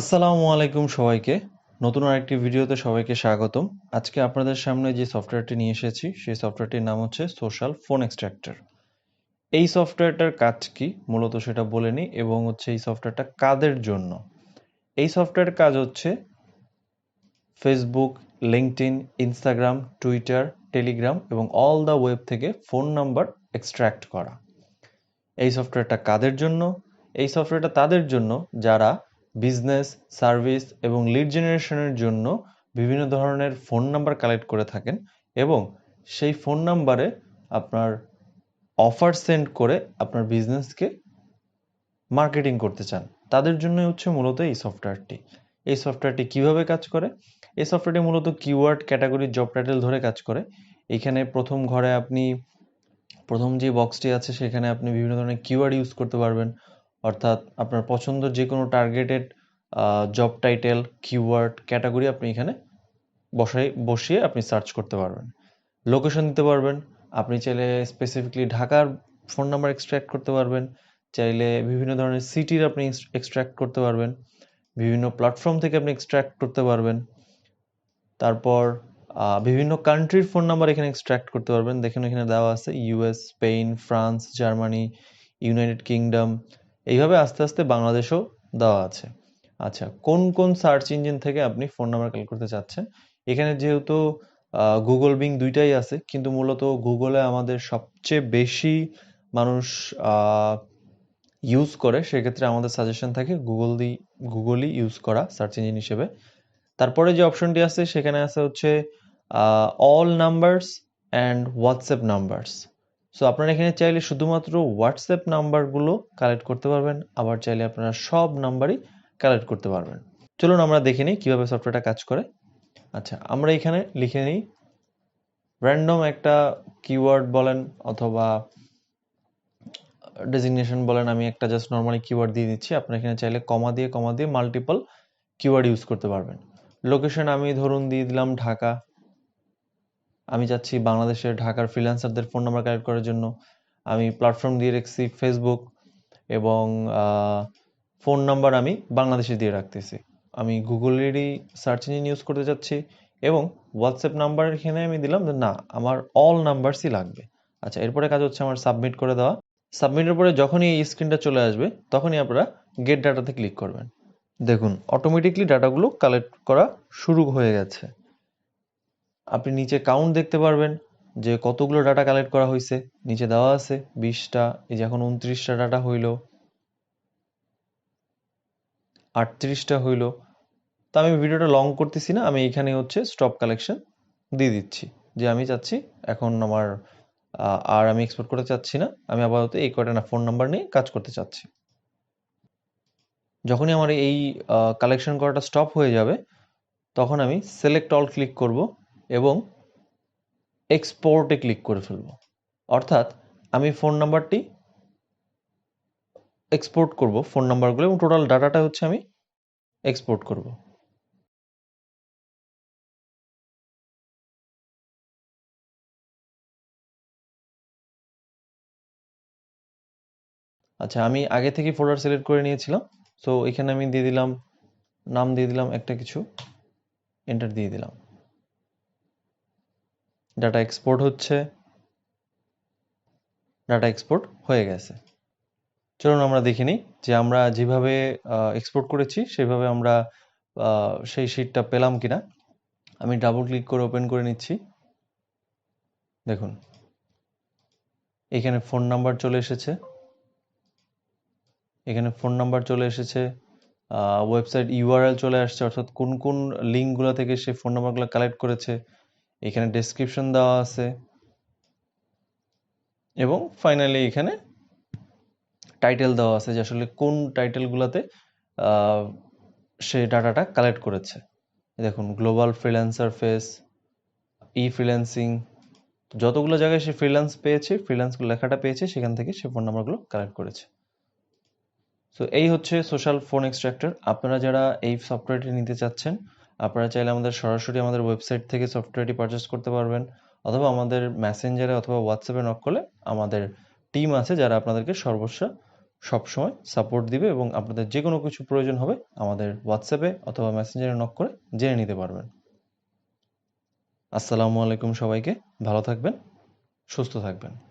আসসালামু আলাইকুম সবাইকে। নতুন আরেকটি ভিডিওতে সবাইকে স্বাগতম। আজকে আপনাদের সামনে যে সফটওয়্যারটি নিয়ে এসেছি সেই সফটওয়্যারটির নাম হচ্ছে সোশ্যাল ফোন এক্সট্রাক্টর। এই সফটওয়্যারটার কাজ কি মূলত সেটা বলে নিই এবং হচ্ছে এই সফটওয়্যারটা কাদের জন্য। এই সফটওয়্যারের কাজ হচ্ছে Facebook, LinkedIn, Instagram, Twitter, Telegram এবং অল দ্য ওয়েব থেকে ফোন নাম্বার এক্সট্রাক্ট করা। এই সফটওয়্যারটা কাদের জন্য? এই সফটওয়্যারটা তাদের জন্য যারা বিজনেস, সার্ভিস এবং লিড জেনারেশনের জন্য বিভিন্ন ধরনের ফোন নাম্বার কালেক্ট করে থাকেন এবং সেই ফোন নাম্বারে আপনার অফার সেন্ড করে আপনার বিজনেসকে মার্কেটিং করতে চান। তাদের জন্যই হচ্ছে মূলত এই সফটওয়্যারটি। এই সফটওয়্যারটি কিভাবে কাজ করে? এই সফটওয়্যারটি মূলত কিওয়ার্ড, ক্যাটাগরি, জব টাইটেল ধরে কাজ করে। এখানে প্রথম ঘরে আপনি প্রথম যে বক্সটি আছে সেখানে আপনি বিভিন্ন ধরনের কিওয়ার্ড ইউজ করতে পারবেন, অর্থাৎ আপনার পছন্দের যে কোনো targeted job title, keyword, category আপনি এখানে বসিয়ে আপনি সার্চ করতে পারবেন। লোকেশন দিতে পারবেন, আপনি চাইলে স্পেসিফিকলি ঢাকার ফোন নাম্বার এক্সট্র্যাক্ট করতে পারবেন, চাইলে বিভিন্ন ধরনের সিটির আপনি এক্সট্র্যাক্ট করতে পারবেন, বিভিন্ন প্ল্যাটফর্ম থেকে আপনি এক্সট্র্যাক্ট করতে পারবেন। তারপর বিভিন্ন কান্ট্রির ফোন নাম্বার এখানে এক্সট্রাক্ট করতে পারবেন। দেখুন এখানে দেওয়া আছে US, Spain, France, Germany, United kingdom, এইভাবে আস্তে আস্তে বাংলাদেশও দেওয়া আছে। আচ্ছা, কোন কোন সার্চ ইঞ্জিন থেকে আপনি ফোন নাম্বার কালেক্ট করতে চাচ্ছেন? এখানে যেহেতু গুগল, বিং দুইটাই আছে, কিন্তু মূলত গুগলে আমাদের সবচেয়ে বেশি মানুষ ইউজ করে, সেক্ষেত্রে আমাদের সাজেশন থাকে গুগলই ইউজ করা সার্চ ইঞ্জিন হিসেবে। তারপরে যে অপশনটি আছে সেখানে আছে হচ্ছে all numbers and WhatsApp numbers. So আপনারা এখানে চাইলে শুধুমাত্র হোয়াটসঅ্যাপ নাম্বারগুলো কালেক্ট করতে পারবেন, আবার চাইলে আপনারা সব নাম্বারই কালেক্ট করতে পারবেন। চলুন আমরা দেখে নিই কীভাবে সফটওয়্যারটা কাজ করে। আচ্ছা, আমরা এখানে লিখে নিই র্যান্ডম একটা কিওয়ার্ড বলেন অথবা ডেজিগনেশন বলেন, আমি একটা জাস্ট নর্মালি কিওয়ার্ড দিয়ে দিচ্ছি। আপনারা এখানে চাইলে কমা দিয়ে মাল্টিপল কিওয়ার্ড ইউজ করতে পারবেন। লোকেশন আমি ধরুন দিয়ে দিলাম ঢাকা। আমি চাচ্ছি বাংলাদেশের ঢাকার ফ্রিল্যান্সারদের ফোন নাম্বার কালেক্ট করার জন্য। আমি প্ল্যাটফর্ম দিয়ে রাখছি ফেসবুক এবং ফোন নাম্বার আমি বাংলাদেশে দিয়ে রাখতেছি। আমি গুগলেরই সার্চ ইঞ্জিন ইউজ করতে চাচ্ছি এবং হোয়াটসঅ্যাপ নাম্বার এখানে আমি দিলাম যে না, আমার অল নাম্বারসই লাগবে। আচ্ছা, এরপরে কাজ হচ্ছে আমার সাবমিট করে দেওয়া। সাবমিটের পরে যখনই এই স্ক্রিনটা চলে আসবে তখনই আপনারা গেট ডাটাতে ক্লিক করবেন। দেখুন অটোমেটিকলি ডাটাগুলো কালেক্ট করা শুরু হয়ে গেছে। আপনি নিচে কাউন্ট দেখতে পারবেন যে কতগুলো ডাটা কালেক্ট করা হয়েছে। নিচে দেওয়া আছে 20টা, এই যে এখন 29টা ডাটা হইল, 38টা হইল। তো আমি ভিডিওটা লং করতেছি না, আমি এখানে হচ্ছে স্টপ কালেকশন দিয়ে দিচ্ছি যে আমি চাচ্ছি এখন আমার আর আমি এক্সপোর্ট করতে চাচ্ছি না, আমি আপাতত এই কয়টা না ফোন নাম্বার নিয়ে কাজ করতে চাচ্ছি। যখনই আমার এই কালেকশন করাটা স্টপ হয়ে যাবে তখন আমি সিলেক্ট অল ক্লিক করব এবং এক্সপোর্টে ক্লিক করে ফেলবো। অর্থাৎ আমি ফোন নাম্বারটি এক্সপোর্ট করব, ফোন নাম্বারগুলো, এবং টোটাল ডাটাটা হচ্ছে আমি এক্সপোর্ট করব। আচ্ছা, আমি আগে থেকে ফোল্ডার সিলেক্ট করে নিয়েছিলাম। সো এখানে আমি দিয়ে দিলাম, নাম দিয়ে দিলাম একটা কিছু, এন্টার দিয়ে দিলাম। ডাটা এক্সপোর্ট হচ্ছে, ডাটা এক্সপোর্ট হয়ে গেছে। চলুন আমরা দেখে নিই যে আমরা যেভাবে এক্সপোর্ট করেছি সেভাবে আমরা সেই শিটটা পেলাম কিনা। আমি ডাবল ক্লিক করে ওপেন করে নিচ্ছি। দেখুন এখানে ফোন নাম্বার চলে এসেছে, এখানে ফোন নাম্বার চলে এসেছে, ওয়েবসাইট ইউআরএল চলে আসছে, অর্থাৎ কোন কোন লিঙ্কগুলো থেকে সে ফোন নাম্বারগুলো কালেক্ট করেছে। এখানে ডেসক্রিপশন দেওয়া আছে এবং ফাইনালি এখানে টাইটেল দেওয়া আছে যে আসলে কোন টাইটেলগুলোতে সে ডাটাটা কালেক্ট করেছে। দেখুন গ্লোবাল ফ্রিল্যান্সার ফেস, ই ফ্রিল্যান্সিং, যতগুলো জায়গায় সে ফ্রিল্যান্স পেয়েছে, ফ্রিল্যান্স লেখাটা পেয়েছে, সেখান থেকে সে ফোন নাম্বারগুলো কালেক্ট করেছে। সো এই হচ্ছে সোশ্যাল ফোন এক্সট্রাক্টর। আপনারা যারা এই সফটওয়্যারটি নিতে চাচ্ছেন, আপনারা চাইলে আমাদের সরাসরি আমাদের ওয়েবসাইট থেকে সফটওয়্যারটি পারচেস করতে পারবেন, অথবা আমাদের মেসেঞ্জারে অথবা হোয়াটসঅ্যাপে নক করলে আমাদের টিম আছে যারা আপনাদেরকে সর্বস্ব সবসময় সাপোর্ট দিবে এবং আপনাদের যে কোনো কিছু প্রয়োজন হবে আমাদের হোয়াটসঅ্যাপে অথবা মেসেঞ্জারে নক করে জেনে নিতে পারবেন। আসসালামু আলাইকুম সবাইকে। ভালো থাকবেন, সুস্থ থাকবেন।